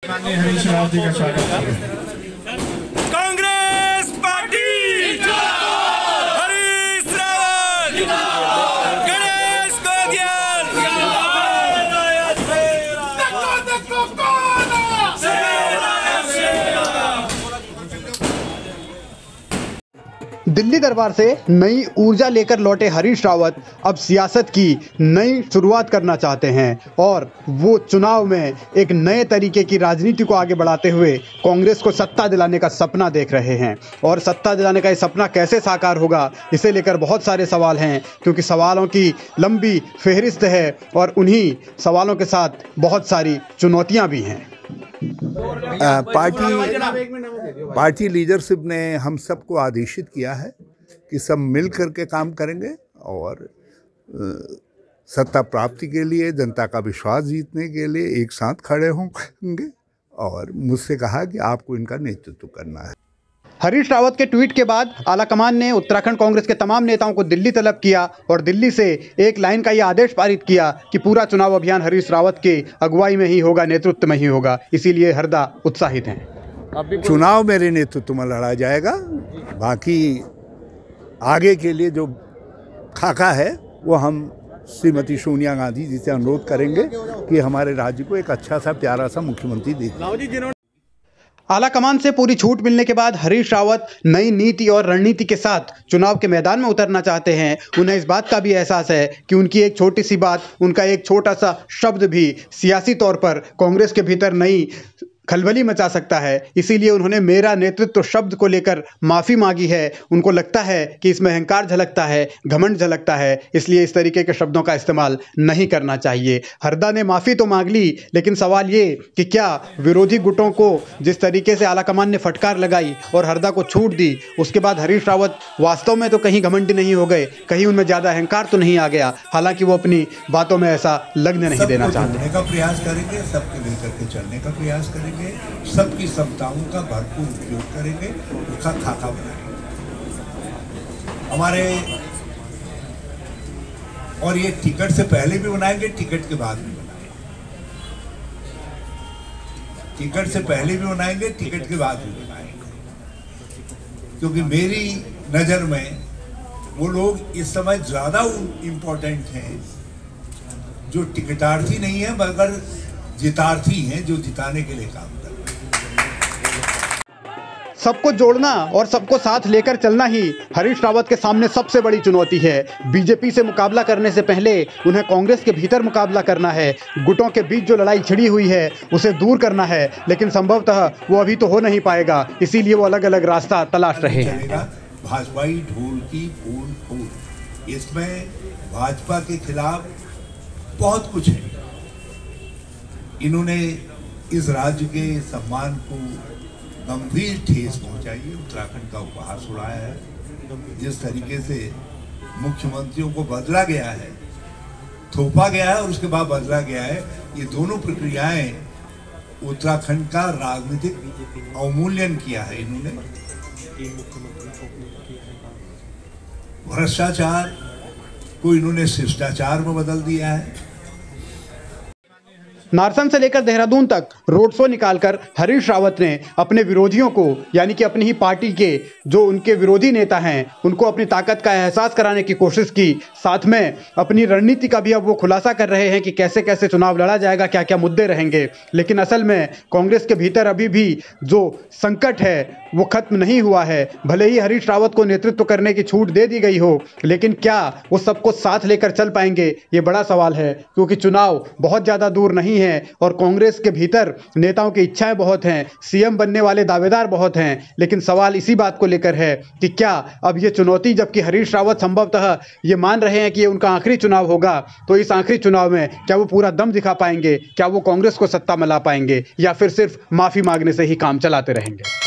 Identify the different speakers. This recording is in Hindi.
Speaker 1: हरीश रावत जी का स्वागत।
Speaker 2: कांग्रेस पार्टी हरीश रावत, गणेश गोदियाल,
Speaker 3: दिल्ली दरबार से नई ऊर्जा लेकर लौटे हरीश रावत अब सियासत की नई शुरुआत करना चाहते हैं और वो चुनाव में एक नए तरीके की राजनीति को आगे बढ़ाते हुए कांग्रेस को सत्ता दिलाने का सपना देख रहे हैं। और सत्ता दिलाने का ये सपना कैसे साकार होगा, इसे लेकर बहुत सारे सवाल हैं, क्योंकि सवालों की लंबी फहरिस्त है और उन्हीं सवालों के साथ बहुत सारी चुनौतियाँ भी हैं।
Speaker 4: पार्टी लीडरशिप ने हम सबको आदेशित किया है कि सब मिल करके काम करेंगे और सत्ता प्राप्ति के लिए, जनता का विश्वास जीतने के लिए एक साथ खड़े होंगे। और मुझसे कहा कि आपको इनका नेतृत्व करना है।
Speaker 3: हरीश रावत के ट्वीट के बाद आलाकमान ने उत्तराखंड कांग्रेस के तमाम नेताओं को दिल्ली तलब किया और दिल्ली से एक लाइन का यह आदेश पारित किया कि पूरा चुनाव अभियान हरीश रावत के अगुवाई में ही होगा, नेतृत्व में ही होगा। इसीलिए हरदा उत्साहित हैं।
Speaker 4: चुनाव मेरे नेतृत्व में लड़ा जाएगा, बाकी आगे के लिए जो खाका है वो हम श्रीमती सोनिया गांधी जी से अनुरोध करेंगे कि हमारे राज्य को एक अच्छा सा प्यारा सा मुख्यमंत्री दे।
Speaker 3: आलाकमान से पूरी छूट मिलने के बाद हरीश रावत नई नीति और रणनीति के साथ चुनाव के मैदान में उतरना चाहते हैं। उन्हें इस बात का भी एहसास है कि उनकी एक छोटी सी बात, उनका एक छोटा सा शब्द भी सियासी तौर पर कांग्रेस के भीतर नई खलबली मचा सकता है। इसीलिए उन्होंने मेरा नेतृत्व शब्द को लेकर माफ़ी मांगी है। उनको लगता है कि इसमें अहंकार झलकता है, घमंड झलकता है, इसलिए इस तरीके के शब्दों का इस्तेमाल नहीं करना चाहिए। हरदा ने माफ़ी तो मांग ली, लेकिन सवाल ये कि क्या विरोधी गुटों को जिस तरीके से आलाकमान ने फटकार लगाई और हरदा को छूट दी, उसके बाद हरीश रावत वास्तव में तो कहीं घमंडी नहीं हो गए, कहीं उनमें ज़्यादा अहंकार तो नहीं आ गया। हालांकि वो अपनी बातों में ऐसा लगने नहीं देना चाहते।
Speaker 5: का प्रयास करेंगे, सबके मिलकर के चलने का प्रयास करेंगे, सबकी क्षमताओं का भरपूर उपयोग करेंगे, उसका खाका बनाएंगे हमारे। और ये टिकट से पहले भी बनाएंगे, टिकट के बाद भी बनाएंगे। टिकट से पहले भी बनाएंगे, टिकट के बाद भी बनाएंगे, क्योंकि मेरी नजर में वो लोग इस समय ज्यादा इंपॉर्टेंट हैं जो टिकटार्थी नहीं है मगर जितार्थी हैं, जो जिताने के लिए काम कर रहे हैं।
Speaker 3: सबको जोड़ना और सबको साथ लेकर चलना ही हरीश रावत के सामने सबसे बड़ी चुनौती है। बीजेपी से मुकाबला करने से पहले उन्हें कांग्रेस के भीतर मुकाबला करना है। गुटों के बीच जो लड़ाई छिड़ी हुई है उसे दूर करना है, लेकिन संभवतः वो अभी तो हो नहीं पाएगा। इसीलिए वो अलग अलग रास्ता तलाश रहे हैं।
Speaker 5: भाजपाई ढोल की फूल फूल, इसमें भाजपा के खिलाफ बहुत कुछ है। इन्होंने इस राज्य के सम्मान को गंभीर ठेस पहुंचाई है, उत्तराखंड का उपहास उड़ाया है। जिस तरीके से मुख्यमंत्रियों को बदला गया है, थोपा गया है और उसके बाद बदला गया है, ये दोनों प्रक्रियाएं उत्तराखंड का राजनीतिक अवमूल्यन किया है इन्होंने। भ्रष्टाचार को इन्होंने शिष्टाचार में बदल दिया है।
Speaker 3: नारसन से लेकर देहरादून तक रोड शो निकालकर हरीश रावत ने अपने विरोधियों को, यानी कि अपनी ही पार्टी के जो उनके विरोधी नेता हैं, उनको अपनी ताकत का एहसास कराने की कोशिश की। साथ में अपनी रणनीति का भी अब वो खुलासा कर रहे हैं कि कैसे कैसे चुनाव लड़ा जाएगा, क्या क्या मुद्दे रहेंगे। लेकिन असल में कांग्रेस के भीतर अभी भी जो संकट है वो खत्म नहीं हुआ है। भले ही हरीश रावत को नेतृत्व करने की छूट दे दी गई हो, लेकिन क्या वो सबको साथ लेकर चल पाएंगे, ये बड़ा सवाल है। क्योंकि चुनाव बहुत ज़्यादा दूर नहीं है और कांग्रेस के भीतर नेताओं की इच्छाएं बहुत हैं, सीएम बनने वाले दावेदार बहुत हैं। लेकिन सवाल इसी बात को लेकर है कि क्या अब ये चुनौती, जबकि हरीश रावत संभवतः ये मान रहे हैं कि ये उनका आखिरी चुनाव होगा, तो इस आखिरी चुनाव में क्या वो पूरा दम दिखा पाएंगे, क्या वो कांग्रेस को सत्ता में ला पाएंगे, या फिर सिर्फ माफी मांगने से ही काम चलाते रहेंगे।